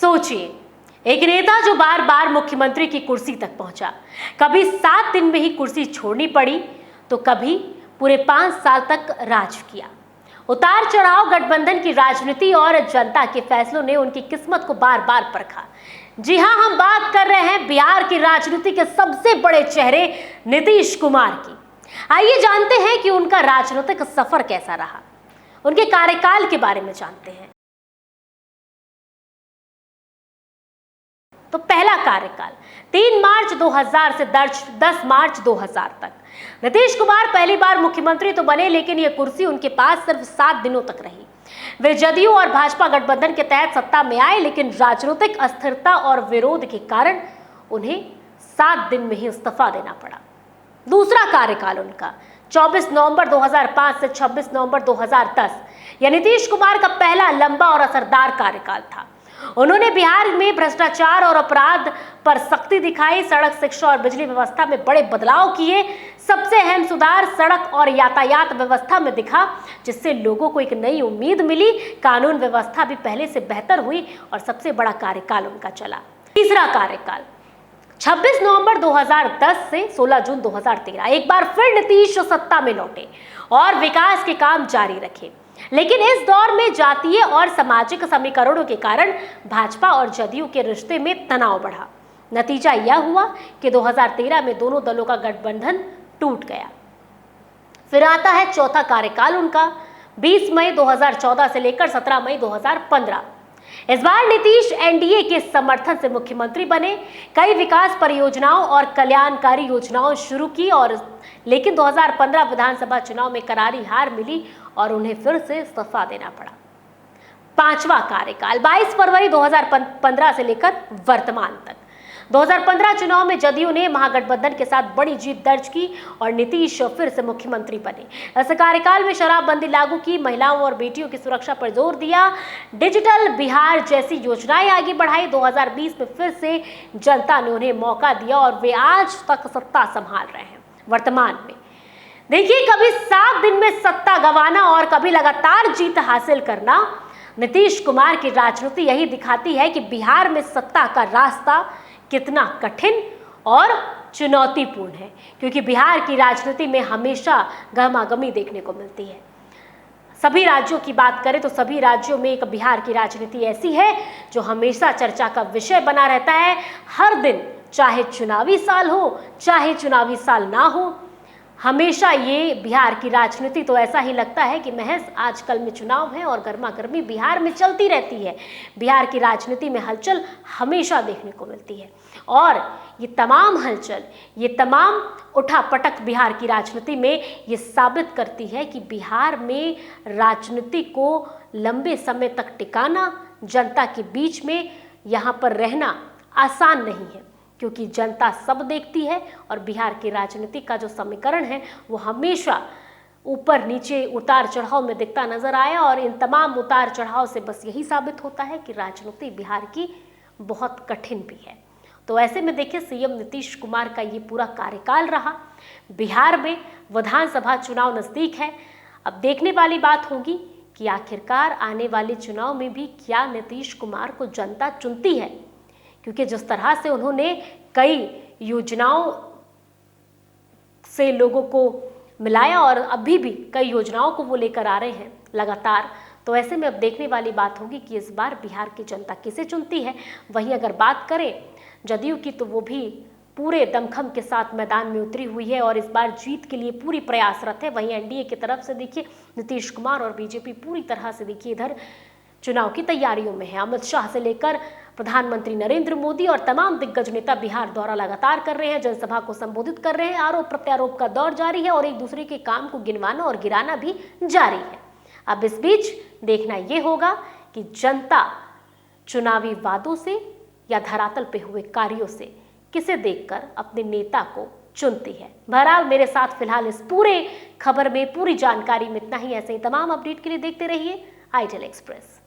सोचिए, एक नेता जो बार बार मुख्यमंत्री की कुर्सी तक पहुंचा, कभी 7 दिन में ही कुर्सी छोड़नी पड़ी तो कभी पूरे 5 साल तक राज किया। उतार चढ़ाव, गठबंधन की राजनीति और जनता के फैसलों ने उनकी किस्मत को बार बार परखा। जी हां, हम बात कर रहे हैं बिहार की राजनीति के सबसे बड़े चेहरे नीतीश कुमार की। आइए जानते हैं कि उनका राजनीतिक सफर कैसा रहा, उनके कार्यकाल के बारे में जानते हैं। तो पहला कार्यकाल 3 मार्च 2000 से 10 मार्च 2000 तक। नीतीश कुमार पहली बार मुख्यमंत्री तो बने, लेकिन यह कुर्सी उनके पास सिर्फ 7 दिनों तक रही। वे जदयू और भाजपा गठबंधन के तहत सत्ता में आए, लेकिन राजनीतिक अस्थिरता और विरोध के कारण उन्हें 7 दिन में ही इस्तीफा देना पड़ा। दूसरा कार्यकाल उनका 24 नवंबर 2005 से 26 नवंबर 2010, यह नीतीश कुमार का पहला लंबा और असरदार कार्यकाल था। उन्होंने बिहार में भ्रष्टाचार और अपराध पर सख्ती दिखाई, सड़क, शिक्षा और बिजली व्यवस्था में बड़े बदलाव किए। सबसे अहम सुधार सड़क और यातायात व्यवस्था में दिखा, जिससे लोगों को एक नई उम्मीद मिली। कानून व्यवस्था भी पहले से बेहतर हुई और सबसे बड़ा कार्यकाल उनका चला। तीसरा कार्यकाल 26 नवंबर 2010 से 16 जून 2013, एक बार फिर नीतीश सत्ता में लौटे और विकास के काम जारी रखे। लेकिन इस दौर में जातीय और सामाजिक समीकरणों के कारण भाजपा और जदयू के रिश्ते में तनाव बढ़ा। नतीजा यह हुआ कि 2013 में दोनों दलों का गठबंधन टूट गया। फिर आता है चौथा कार्यकाल उनका 20 मई 2014 से लेकर 17 मई 2015। इस बार नीतीश एनडीए के समर्थन से मुख्यमंत्री बने, कई विकास परियोजनाओं और कल्याणकारी योजनाओं शुरू की लेकिन 2015 विधानसभा चुनाव में करारी हार मिली और उन्हें फिर से इस्तीफा देना पड़ा। पांचवा कार्यकाल 22 फरवरी 2015 से लेकर वर्तमान तक। 2015 चुनाव में जदयू ने महागठबंधन के साथ बड़ी जीत दर्ज की और नीतीश फिर से मुख्यमंत्री बने। इस कार्यकाल में शराबबंदी लागू की, महिलाओं और बेटियों की सुरक्षा पर जोर दिया, डिजिटल बिहार जैसी योजनाएं आगे बढ़ाई। 2020 में फिर से जनता ने उन्हें मौका दिया और वे आज तक सत्ता संभाल रहे हैं। वर्तमान में देखिए, कभी 7 दिन में सत्ता गंवाना और कभी लगातार जीत हासिल करना। नीतीश कुमार की राजनीति यही दिखाती है कि बिहार में सत्ता का रास्ता कितना कठिन और चुनौतीपूर्ण है, क्योंकि बिहार की राजनीति में हमेशा गहमागमी देखने को मिलती है। सभी राज्यों की बात करें तो सभी राज्यों में एक बिहार की राजनीति ऐसी है जो हमेशा चर्चा का विषय बना रहता है। हर दिन, चाहे चुनावी साल हो चाहे चुनावी साल ना हो, हमेशा ये बिहार की राजनीति तो ऐसा ही लगता है कि महज आजकल में चुनाव है और गर्मा गर्मी बिहार में चलती रहती है। बिहार की राजनीति में हलचल हमेशा देखने को मिलती है और ये तमाम हलचल, ये तमाम उठापटक बिहार की राजनीति में ये साबित करती है कि बिहार में राजनीति को लंबे समय तक टिकाना, जनता के बीच में यहाँ पर रहना आसान नहीं है, क्योंकि जनता सब देखती है और बिहार की राजनीति का जो समीकरण है वो हमेशा ऊपर नीचे, उतार चढ़ाव में दिखता नजर आया और इन तमाम उतार चढ़ाव से बस यही साबित होता है कि राजनीति बिहार की बहुत कठिन भी है। तो ऐसे में देखिए, सीएम नीतीश कुमार का ये पूरा कार्यकाल रहा। बिहार में विधानसभा चुनाव नजदीक है। अब देखने वाली बात होगी कि आखिरकार आने वाले चुनाव में भी क्या नीतीश कुमार को जनता चुनती है, क्योंकि जिस तरह से उन्होंने कई योजनाओं से लोगों को मिलाया और अभी भी कई योजनाओं को वो लेकर आ रहे हैं लगातार, तो ऐसे में अब देखने वाली बात होगी कि इस बार बिहार की जनता किसे चुनती है। वहीं अगर बात करें जदयू की, तो वो भी पूरे दमखम के साथ मैदान में उतरी हुई है और इस बार जीत के लिए पूरी प्रयासरत है। वहीं एनडीए की तरफ से देखिए, नीतीश कुमार और बीजेपी पूरी तरह से देखिए इधर चुनाव की तैयारियों में है। अमित शाह से लेकर प्रधानमंत्री नरेंद्र मोदी और तमाम दिग्गज नेता बिहार दौरा लगातार कर रहे हैं, जनसभा को संबोधित कर रहे हैं। आरोप प्रत्यारोप का दौर जारी है और एक दूसरे के काम को गिनवाना और गिराना भी जारी है। अब इस बीच देखना यह होगा कि जनता चुनावी वादों से या धरातल पे हुए कार्यों से किसे देखकर अपने नेता को चुनती है। बहरहाल मेरे साथ फिलहाल इस पूरे खबर में, पूरी जानकारी में इतना ही। ऐसे ही तमाम अपडेट के लिए देखते रहिए ITEL एक्सप्रेस।